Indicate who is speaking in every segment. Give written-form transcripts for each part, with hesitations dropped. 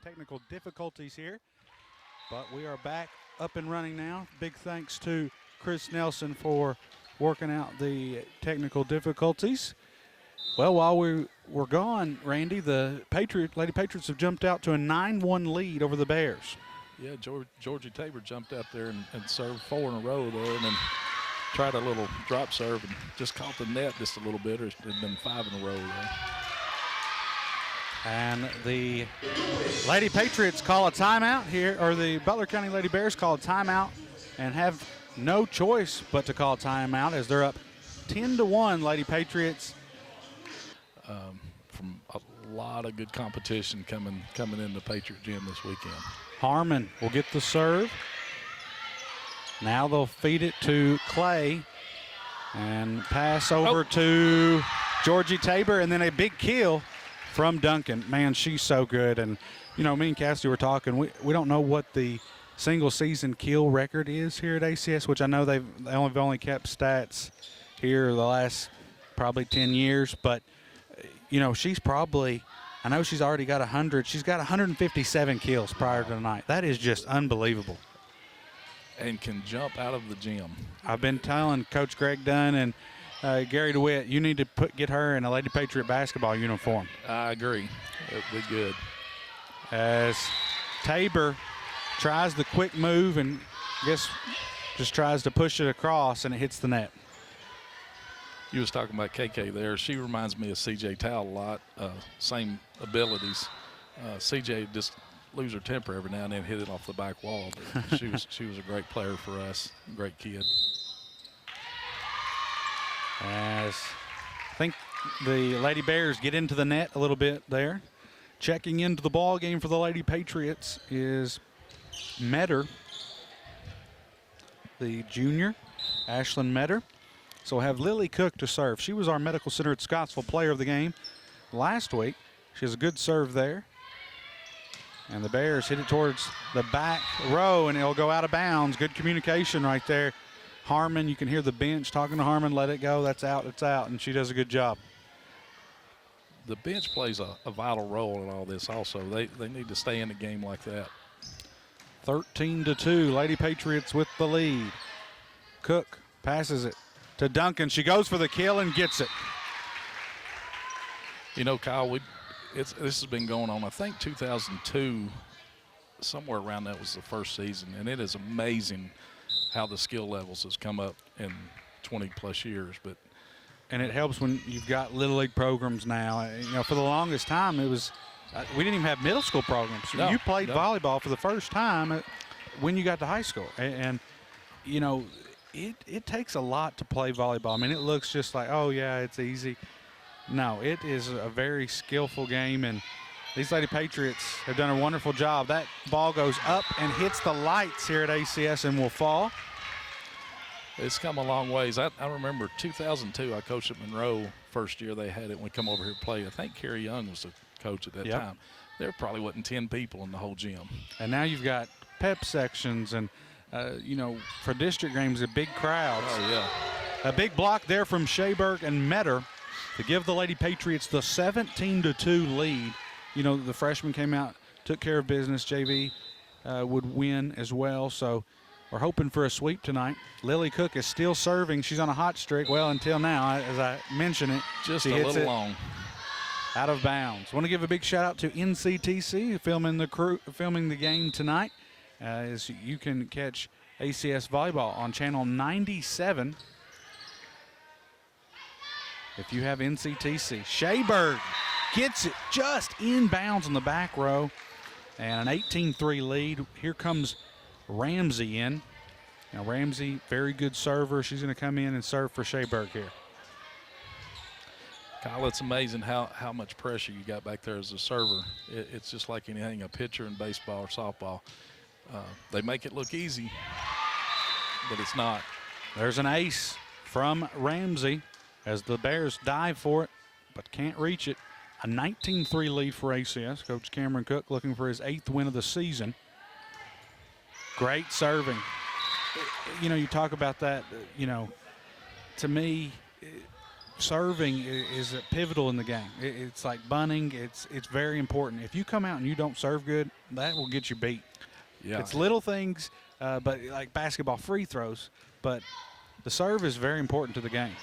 Speaker 1: technical difficulties here, but we are back up and running now. Big thanks to Chris Nelson for working out the technical difficulties. Well, while we were gone, Randy, the Lady Patriots have jumped out to a 9-1 lead over the Bears.
Speaker 2: Yeah, Georgie Tabor jumped out there and served 4 in a row there, and then tried a little drop serve and just caught the net just a little bit, or it'd been 5 in a row there.
Speaker 1: And the Lady Patriots call a timeout here, or the Butler County Lady Bears call a timeout and have no choice but to call a timeout as they're up 10-1, Lady Patriots.
Speaker 2: From a lot of good competition coming in the Patriot Gym this weekend.
Speaker 1: Harmon will get the serve. Now they'll feed it to Clay and pass over to Georgie Tabor, and then a big kill from Duncan. Man, she's so good. And, you know, me and Cassidy were talking. We don't know what the single-season kill record is here at ACS, which I know they've only kept stats here the last probably 10 years. But, you know, she's probably – I know she's already got 100. She's got 157 kills prior to tonight. That is just unbelievable.
Speaker 2: And can jump out of the gym.
Speaker 1: I've been telling Coach Greg Dunn and Gary DeWitt, you need to get her in a Lady Patriot basketball uniform.
Speaker 2: I agree. It'd be good.
Speaker 1: As Tabor tries the quick move and I guess just tries to push it across, and it hits the net.
Speaker 2: You was talking about KK there. She reminds me of CJ Towle a lot. Same abilities. CJ just lose her temper every now and then, hit it off the back wall. But she was a great player for us, great kid.
Speaker 1: As I think the Lady Bears get into the net a little bit there. Checking into the ball game for the Lady Patriots is Metter, the junior, Ashlyn Metter. So we'll have Lily Cook to serve. She was our Medical Center at Scottsville player of the game last week. She has a good serve there. And the Bears hit it towards the back row, and it'll go out of bounds. Good communication right there. Harmon, you can hear the bench talking to Harmon, let it go, that's out, it's out, and she does a good job.
Speaker 2: The bench plays a vital role in all this also. They need to stay in the game like that.
Speaker 1: 13-2, Lady Patriots with the lead. Cook passes it to Duncan. She goes for the kill and gets it.
Speaker 2: You know, Kyle, this has been going on, I think 2002, somewhere around that was the first season, and it is amazing how the skill levels has come up in 20-plus years.
Speaker 1: And it helps when you've got Little League programs now. You know, for the longest time, it was we didn't even have middle school programs.
Speaker 2: No,
Speaker 1: you played volleyball for the first time when you got to high school. And you know, it takes a lot to play volleyball. I mean, it looks just like, oh, yeah, it's easy. No, it is a very skillful game, and these Lady Patriots have done a wonderful job. That ball goes up and hits the lights here at ACS and will fall.
Speaker 2: It's come a long ways. I remember 2002, I coached at Monroe first year they had it when we come over here to play. I think Kerry Young was the coach at that time. There probably wasn't 10 people in the whole gym.
Speaker 1: And now you've got pep sections and, you know, for district games, a big crowd.
Speaker 2: Oh, yeah.
Speaker 1: A big block there from Shayberg and Metter to give the Lady Patriots the 17-2 lead. You know, the freshman came out, took care of business. JV would win as well. So we're hoping for a sweep tonight. Lily Cook is still serving. She's on a hot streak. Well, until now, as I mentioned it,
Speaker 2: just
Speaker 1: she
Speaker 2: a
Speaker 1: hits
Speaker 2: little
Speaker 1: it
Speaker 2: long.
Speaker 1: Out of bounds. Want to give a big shout out to NCTC filming the game tonight. As you can catch ACS Volleyball on channel 97. If you have NCTC. Shayberg gets it just inbounds on the back row. And an 18-3 lead. Here comes Ramsey in. Now Ramsey, very good server. She's going to come in and serve for Shayberg here.
Speaker 2: Kyle, it's amazing how much pressure you got back there as a server. It's just like anything, a pitcher in baseball or softball. They make it look easy, but it's not.
Speaker 1: There's an ace from Ramsey as the Bears dive for it, but can't reach it. A 19-3 lead for ACS. Coach Cameron Cook looking for his 8th win of the season. Great serving. You know, you talk about that, you know, to me, serving is pivotal in the game. It's like bunting. It's very important. If you come out and you don't serve good, that will get you beat.
Speaker 2: Yeah.
Speaker 1: It's little things, but like basketball free throws. But the serve is very important to the game.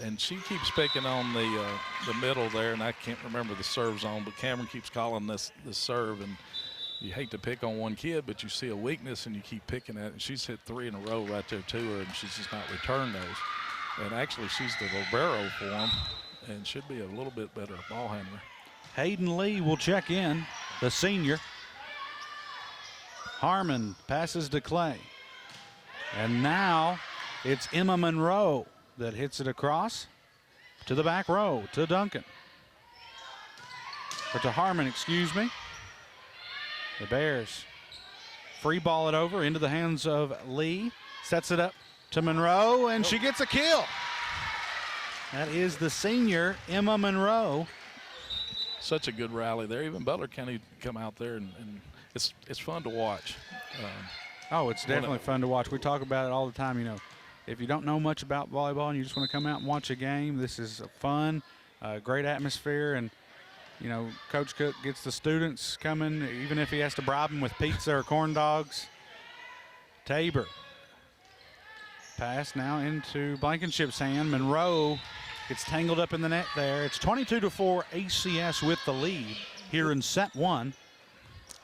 Speaker 2: And she keeps picking on the middle there, and I can't remember the serve zone, but Cameron keeps calling this serve, and you hate to pick on one kid, but you see a weakness and you keep picking at it. And she's hit 3 in a row right there to her, and she's just not returned those. And actually, she's the libero for them and should be a little bit better ball handler.
Speaker 1: Hayden Lee will check in, the senior. Harmon passes to Clay. And now it's Emma Monroe that hits it across to the back row to Duncan. Or to Harmon, excuse me. The Bears free ball it over into the hands of Lee. Sets it up to Monroe, and she gets a kill. That is the senior, Emma Monroe.
Speaker 2: Such a good rally there. Even Butler County come out there, and it's fun to watch.
Speaker 1: Oh, it's definitely fun to watch. We talk about it all the time. You know, if you don't know much about volleyball and you just want to come out and watch a game, this is fun, great atmosphere, and you know, Coach Cook gets the students coming, even if he has to bribe them with pizza or corn dogs. Tabor. Pass now into Blankenship's hand. Monroe gets tangled up in the net there. It's 22-4 ACS with the lead here in set 1.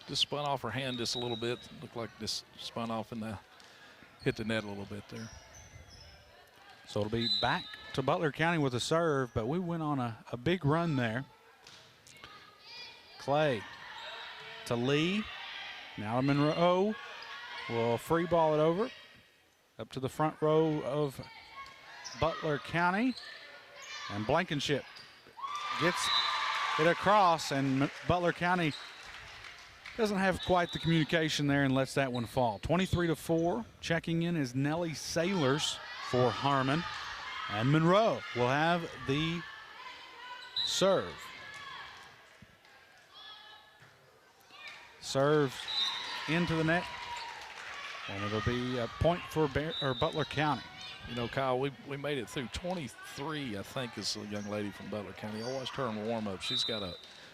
Speaker 2: Just spun off her hand just a little bit. Looked like this spun off and hit the net a little bit there.
Speaker 1: So it'll be back to Butler County with a serve, but we went on a big run there. Clay to Lee. Now to Monroe. Will free ball it over. Up to the front row of Butler County. And Blankenship gets it across, and Butler County doesn't have quite the communication there and lets that one fall. 23-4. Checking in is Nellie Sailors for Harmon. And Monroe will have the serve. Serves into the net, and it'll be a point for Butler County.
Speaker 2: You know, Kyle, we made it through 23, I think, is a young lady from Butler County. I watched her in warm-up. She's got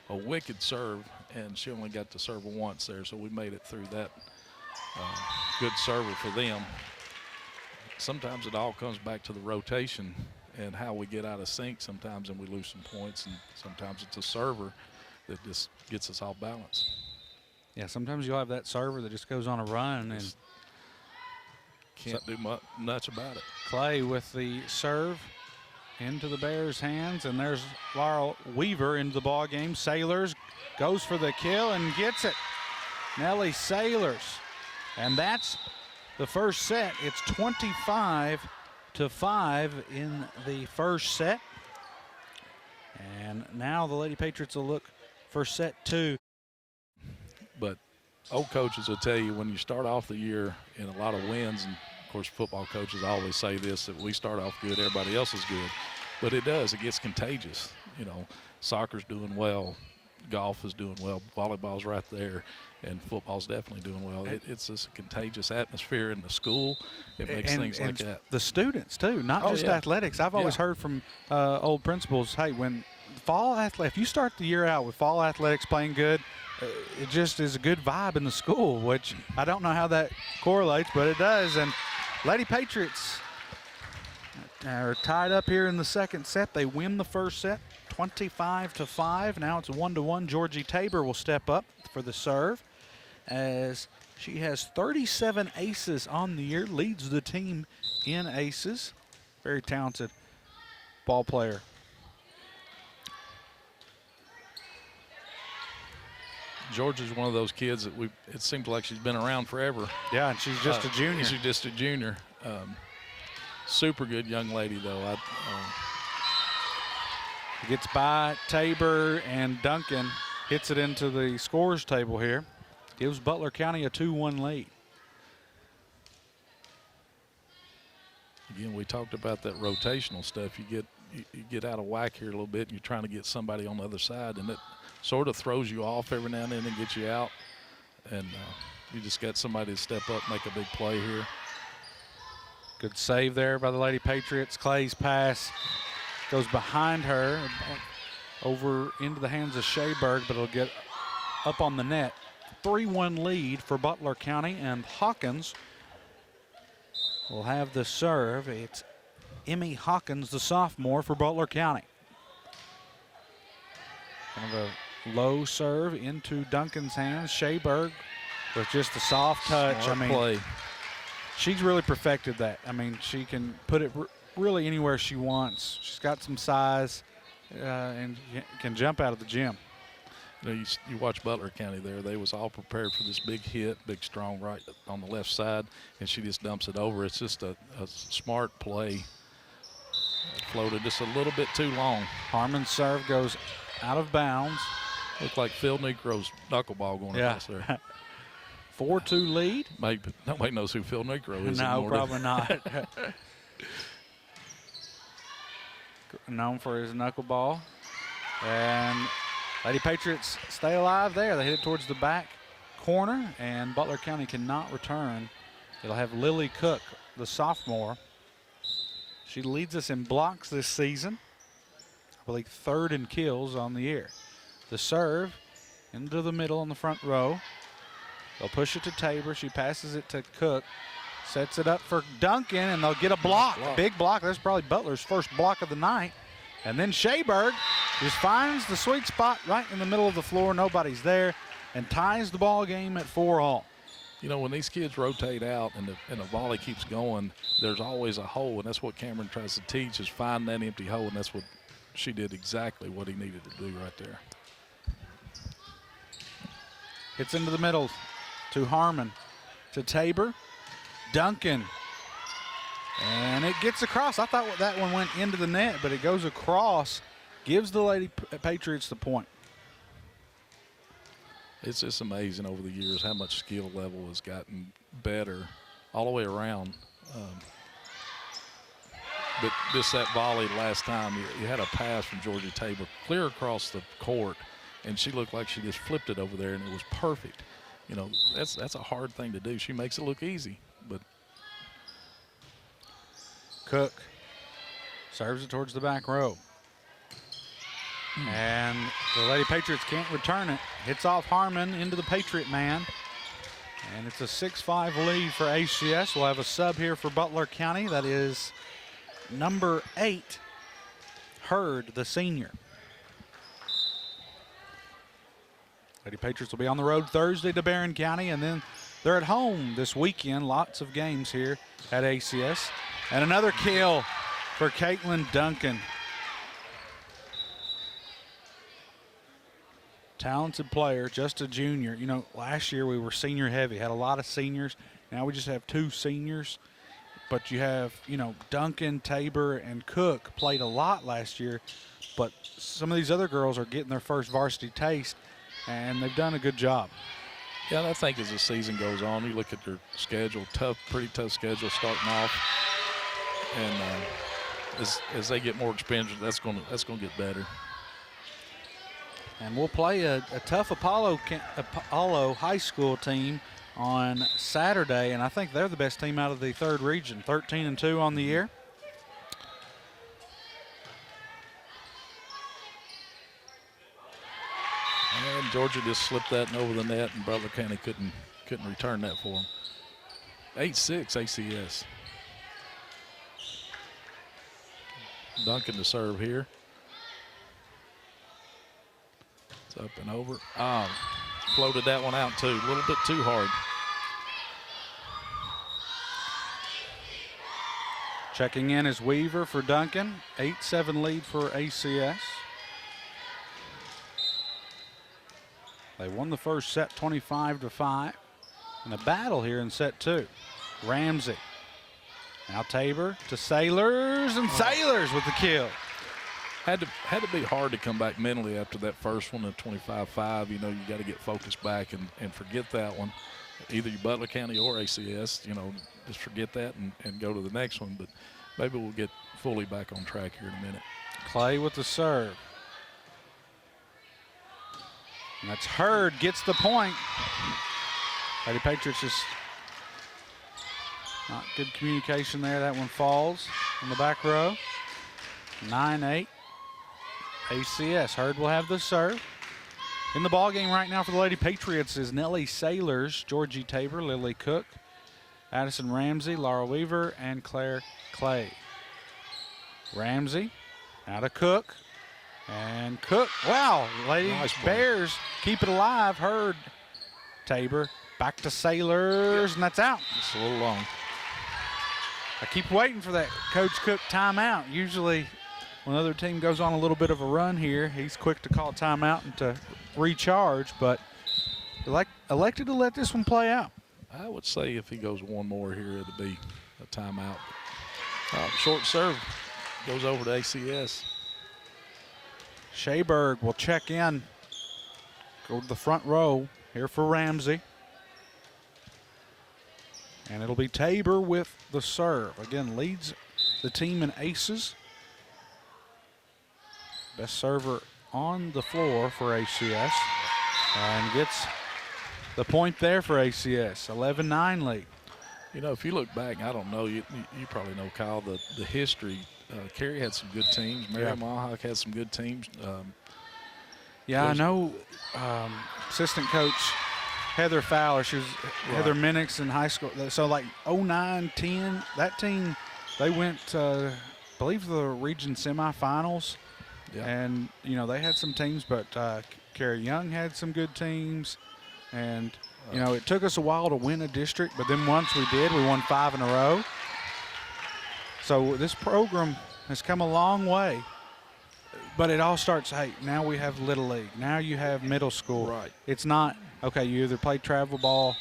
Speaker 2: a wicked serve, and she only got to serve once there, so we made it through that. Good server for them. Sometimes it all comes back to the rotation and how we get out of sync sometimes, and we lose some points, and sometimes it's a server that just gets us off balance.
Speaker 1: Yeah, sometimes you'll have that server that just goes on a run and
Speaker 2: can't do much about it.
Speaker 1: Clay with the serve into the Bears' hands, and there's Laurel Weaver into the ball game. Sailors goes for the kill and gets it. Nellie Sailors, and that's the first set. It's 25-5 in the first set, and now the Lady Patriots will look for set 2.
Speaker 2: But old coaches will tell you when you start off the year in a lot of wins, and of course football coaches always say this, that we start off good, everybody else is good. But it does, it gets contagious. You know, soccer's doing well, golf is doing well, volleyball's right there, and football's definitely doing well. It's just a contagious atmosphere in the school. It makes things like that.
Speaker 1: The students too, not just athletics. I've always heard from old principals, hey, when fall athletics, if you start the year out with fall athletics playing good, it just is a good vibe in the school, which I don't know how that correlates, but it does. And Lady Patriots are tied up here in the second set. They win the first set, 25-5. Now it's 1-1. Georgie Tabor will step up for the serve as she has 37 aces on the year, leads the team in aces. Very talented ball player.
Speaker 2: Georgia's one of those kids that it seems like she's been around forever.
Speaker 1: Yeah, and she's just a junior.
Speaker 2: She's just a junior. Super good young lady, though.
Speaker 1: Gets by Tabor, and Duncan hits it into the scores table here. Gives Butler County a 2-1 lead.
Speaker 2: Again, we talked about that rotational stuff. You get out of whack here a little bit, and you're trying to get somebody on the other side, and it sort of throws you off every now and then and gets you out. And you just got somebody to step up, make a big play here.
Speaker 1: Good save there by the Lady Patriots. Clay's pass Goes behind her, over into the hands of Shayberg, but it'll get up on the net. 3-1 lead for Butler County, and Hawkins will have the serve. It's Emmy Hawkins, the sophomore for Butler County. Kind of a low serve into Duncan's hands. Shayberg with just a soft touch.
Speaker 2: Smart play.
Speaker 1: She's really perfected that. I mean, she can put it really anywhere she wants. She's got some size and can jump out of the gym.
Speaker 2: You know, you watch Butler County there. They was all prepared for this big hit, big strong right on the left side, and she just dumps it over. It's just a smart play. It floated just a little bit too long.
Speaker 1: Harmon's serve goes out of bounds.
Speaker 2: Looked like Phil Negro's knuckleball going across there.
Speaker 1: 4-2 lead.
Speaker 2: Maybe nobody knows who Phil Negro is.
Speaker 1: No, probably not. Known for his knuckleball. And Lady Patriots stay alive there. They hit it towards the back corner, and Butler County cannot return. It'll have Lily Cook, the sophomore. She leads us in blocks this season. I believe 3rd in kills on the year. The serve into the middle on the front row. They'll push it to Tabor. She passes it to Cook. Sets it up for Duncan, and they'll get a block. Big block. That's probably Butler's first block of the night. And then Shayberg just finds the sweet spot right in the middle of the floor. Nobody's there, and ties the ball game at 4-all.
Speaker 2: You know, when these kids rotate out and the volley keeps going, there's always a hole, and that's what Cameron tries to teach, is find that empty hole, and that's what she did, exactly what he needed to do right there.
Speaker 1: Hits into the middle to Harmon, to Tabor, Duncan, and it gets across. I thought that one went into the net, but it goes across, gives the Lady Patriots the point.
Speaker 2: It's just amazing over the years how much skill level has gotten better all the way around. But just that volley last time, you had a pass from Georgia Tabor clear across the court, and she looked like she just flipped it over there, and it was perfect. You know, that's a hard thing to do. She makes it look easy, but.
Speaker 1: Cook serves it towards the back row. And the Lady Patriots can't return it. Hits off Harmon into the Patriot man. And it's a 6-5 lead for ACS. We'll have a sub here for Butler County. That is number 8, Hurd, the senior. Lady Patriots will be on the road Thursday to Barron County, and then they're at home this weekend. Lots of games here at ACS. And another kill for Caitlin Duncan. Talented player, just a junior. You know, last year we were senior heavy, had a lot of seniors. Now we just have 2 seniors. But you have, you know, Duncan, Tabor, and Cook played a lot last year. But some of these other girls are getting their first varsity taste, and they've done a good job.
Speaker 2: Yeah, I think as the season goes on, you look at their schedule, pretty tough schedule starting off. And as they get more experience, that's going to get better.
Speaker 1: And we'll play a tough Apollo High School team on Saturday, and I think they're the best team out of the 3rd region, 13-2 on the year.
Speaker 2: And Georgia just slipped that over the net, and Butler County couldn't return that for them. 8-6 ACS. Duncan to serve here. It's up and over. Floated that one out too, a little bit too hard.
Speaker 1: Checking in is Weaver for Duncan. 8-7 lead for ACS. They won the first set 25-5. And a battle here in set 2. Ramsey. Now Tabor to Sailors, and Sailors with the kill.
Speaker 2: Had to be hard to come back mentally after that first one at 25-5. You know, you got to get focused back and forget that one. Either you Butler County or ACS, you know, just forget that and go to the next one. But maybe we'll get fully back on track here in a minute.
Speaker 1: Clay with the serve. And that's Hurd, gets the point. Lady Patriots just not good communication there. That one falls in the back row. 9-8. ACS. Hurd will have the serve. In the ball game right now for the Lady Patriots is Nellie Sailors, Georgie Tabor, Lily Cook, Addison Ramsey, Laura Weaver, and Claire Clay. Ramsey out of Cook. And Cook, wow, Lady
Speaker 2: Nice
Speaker 1: Bears keep it alive. Hurd, Tabor, back to Sailors, and that's out.
Speaker 2: It's a little long.
Speaker 1: I keep waiting for that Coach Cook timeout. Usually when the other team goes on a little bit of a run here, he's quick to call timeout and to recharge, but elected to let this one play out.
Speaker 2: I would say if he goes one more here, it'll be a timeout. Short serve goes over to ACS.
Speaker 1: Shayberg will check in, go to the front row here for Ramsey. And it'll be Tabor with the serve. Again, leads the team in aces. Best server on the floor for ACS. And gets the point there for ACS. 11-9 lead.
Speaker 2: You know, if you look back, I don't know, you probably know, Kyle, the history. Cary had some good teams. Mary Mohawk had some good teams.
Speaker 1: I know assistant coach Heather Fowler, she was Heather Minix in high school. So like 09, 10, that team, they went, I believe, the region semifinals.
Speaker 2: Yeah.
Speaker 1: And, you know, they had some teams, but Cary Young had some good teams. And, you know, it took us a while to win a district, but then once we did, we won 5 in a row. So this program has come a long way. But it all starts, hey, now we have Little League. Now you have middle school.
Speaker 2: Right.
Speaker 1: It's not, okay, you either play travel ball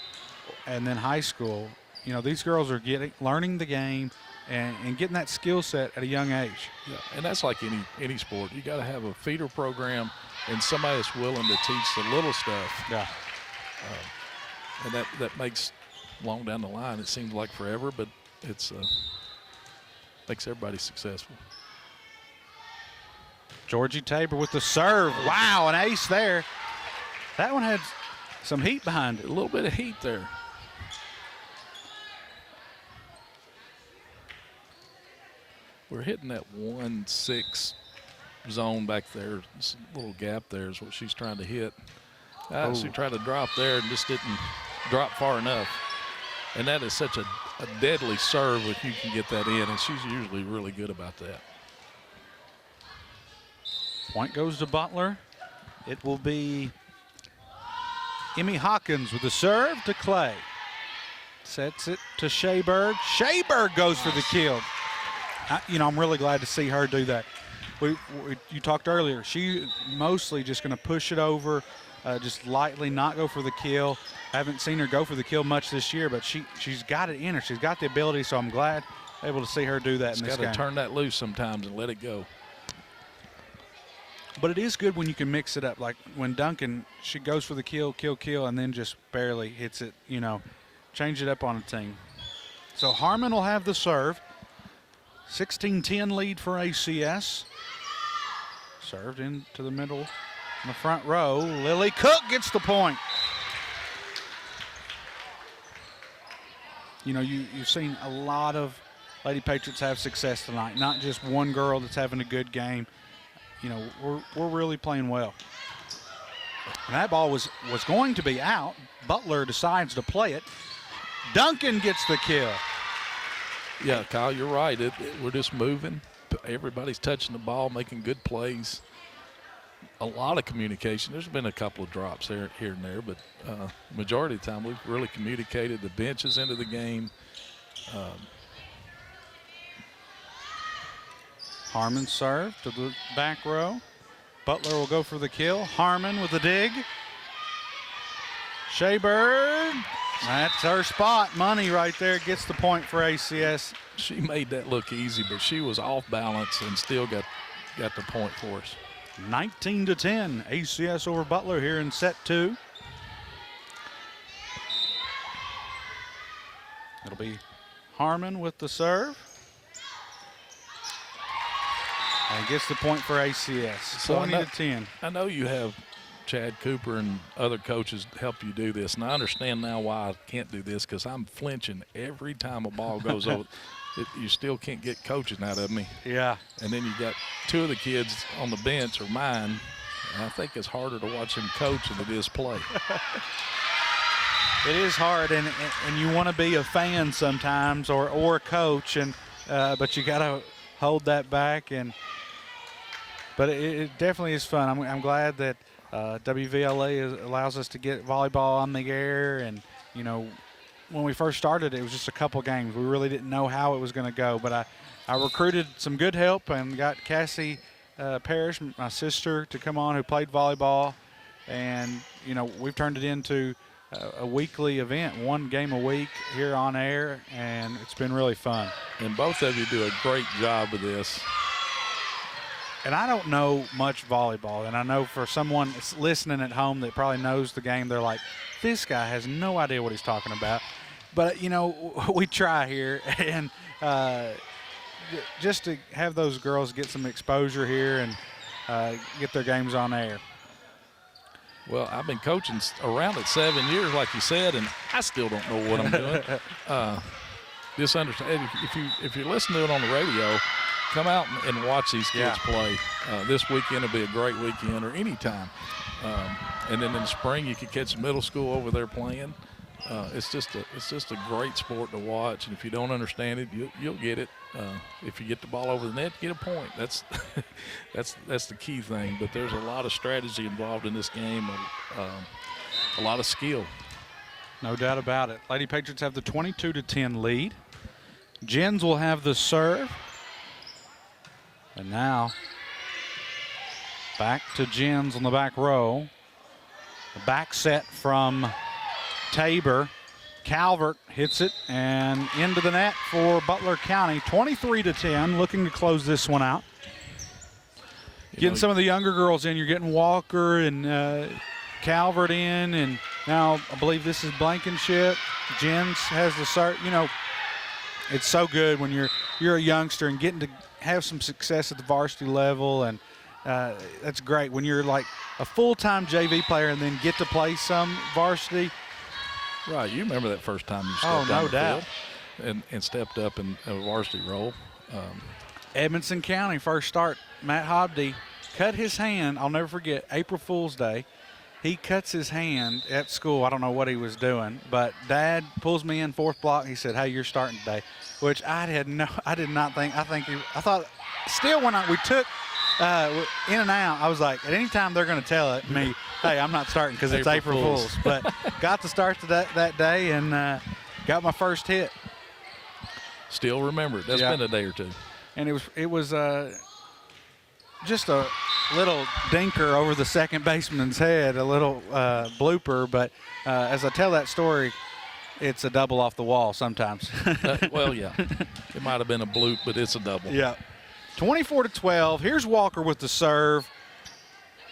Speaker 1: and then high school. You know, these girls are learning the game and getting that skill set at a young age.
Speaker 2: Yeah, and that's like any sport. You got to have a feeder program and somebody that's willing to teach the little stuff.
Speaker 1: Yeah.
Speaker 2: And that makes long down the line, it seems like forever, but it's makes everybody successful.
Speaker 1: Georgie Tabor with the serve. Wow, an ace there. That one had some heat behind it.
Speaker 2: A little bit of heat there. We're hitting that 1-6 zone back there. This little gap there is what she's trying to hit. She tried to drop there and just didn't drop far enough. And that is such a deadly serve if you can get that in, and she's usually really good about that.
Speaker 1: Point goes to Butler. It will be Emmy Hawkins with the serve to Clay. Sets it to Shayberg. Shayberg goes for the kill. You know, I'm really glad to see her do that. You talked earlier. She mostly just going to push it over, just lightly, not go for the kill. I haven't seen her go for the kill much this year, but she's got it in her. She's got the ability, so I'm glad able to see her do that in this game.
Speaker 2: Got to turn that loose sometimes and let it go.
Speaker 1: But it is good when you can mix it up. Like when Duncan, she goes for the kill, and then just barely hits it, you know, change it up on a team. So Harmon will have the serve. 16-10 lead for ACS. Served into the middle in the front row. Lily Cook gets the point. You know, you've seen a lot of Lady Patriots have success tonight, not just one girl that's having a good game. You know, we're really playing well. And that ball was going to be out. Butler decides to play it. Duncan gets the kill.
Speaker 2: Yeah, Kyle, you're right. We're just moving. Everybody's touching the ball, making good plays. A lot of communication. There's been a couple of drops here and there, but majority of the time we've really communicated. The bench is into the game.
Speaker 1: Harmon serve to the back row. Butler will go for the kill. Harmon with the dig. Shayberg, that's her spot. Money right there, gets the point for ACS.
Speaker 2: She made that look easy, but she was off balance and still got the point for us.
Speaker 1: 19-10, ACS over Butler here in set 2. It'll be Harmon with the serve. And gets the point for ACS, 20-10.
Speaker 2: I know you have Chad Cooper and other coaches help you do this, and I understand now why I can't do this, because I'm flinching every time a ball goes over. you still can't get coaching out of me.
Speaker 1: Yeah.
Speaker 2: And then you got two of the kids on the bench are mine. And I think it's harder to watch them coach than it is play.
Speaker 1: It is hard, and you want to be a fan sometimes or a coach, and but you got to hold that back. But it definitely is fun. I'm glad that WVLE allows us to get volleyball on the air. And, you know, when we first started, it was just a couple games. We really didn't know how it was going to go. But I recruited some good help and got Cassie Parrish, my sister, to come on, who played volleyball. And, you know, we've turned it into a weekly event, one game a week here on air, and it's been really fun.
Speaker 2: And both of you do a great job with this.
Speaker 1: And I don't know much volleyball, and I know for someone that's listening at home that probably knows the game, they're like, this guy has no idea what he's talking about. But, you know, we try here, and just to have those girls get some exposure here and get their games on air.
Speaker 2: Well, I've been coaching around it 7 years, like you said, and I still don't know what I'm doing. Just understand, if you're listening to it on the radio, come out and watch these kids play. This weekend will be a great weekend, or any time. And then in the spring, you can catch middle school over there playing. It's just a great sport to watch, and if you don't understand it, you'll get it. If you get the ball over the net, you get a point. That's that's the key thing. But there's a lot of strategy involved in this game, a lot of skill.
Speaker 1: No doubt about it. Lady Patriots have the 22-10 lead. Jens will have the serve. And now back to Jens on the back row. The back set from Tabor. Calvert hits it and into the net for Butler County. 23-10, looking to close this one out. Getting some of the younger girls in. You're getting Walker and Calvert in, and now I believe this is Blankenship. Jens has the start. You know, it's so good when you're a youngster and getting to have some success at the varsity level, and that's great when you're like a full-time JV player and then get to play some varsity.
Speaker 2: Right, you remember that first time you stepped down
Speaker 1: no doubt.
Speaker 2: Field and stepped up in a varsity role.
Speaker 1: Edmonson County first start. Matt Hobdy cut his hand. I'll never forget, April Fool's Day. He cuts his hand at school. I don't know what he was doing, but Dad pulls me in fourth block. He said, "Hey, you're starting today," which I did not think. I thought still when we took in and out, I was like, at any time they're going to tell me, "Hey, I'm not starting," because it's April Fool's. But got to start that day and got my first hit.
Speaker 2: Still remember it. That's been a day or two.
Speaker 1: And it was just a little dinker over the second baseman's head, a little blooper. But as I tell that story, it's a double off the wall sometimes.
Speaker 2: Well, yeah. It might have been a bloop, but it's a double.
Speaker 1: Yeah. 24-12. Here's Walker with the serve.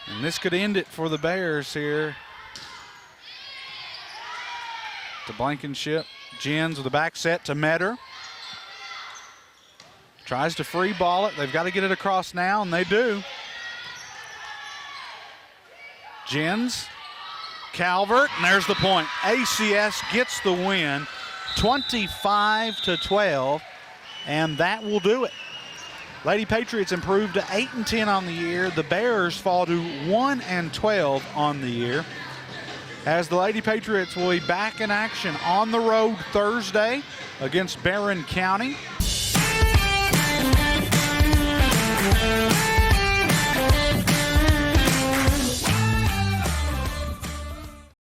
Speaker 1: And this could end it for the Bears here. To Blankenship. Jens with the back set to Metter. Tries to free ball it. They've got to get it across now, and they do. Jens, Calvert, and there's the point. ACS gets the win, 25-12, and that will do it. Lady Patriots improved to 8-10 on the year. The Bears fall to 1-12 on the year. As the Lady Patriots will be back in action on the road Thursday against Barron County.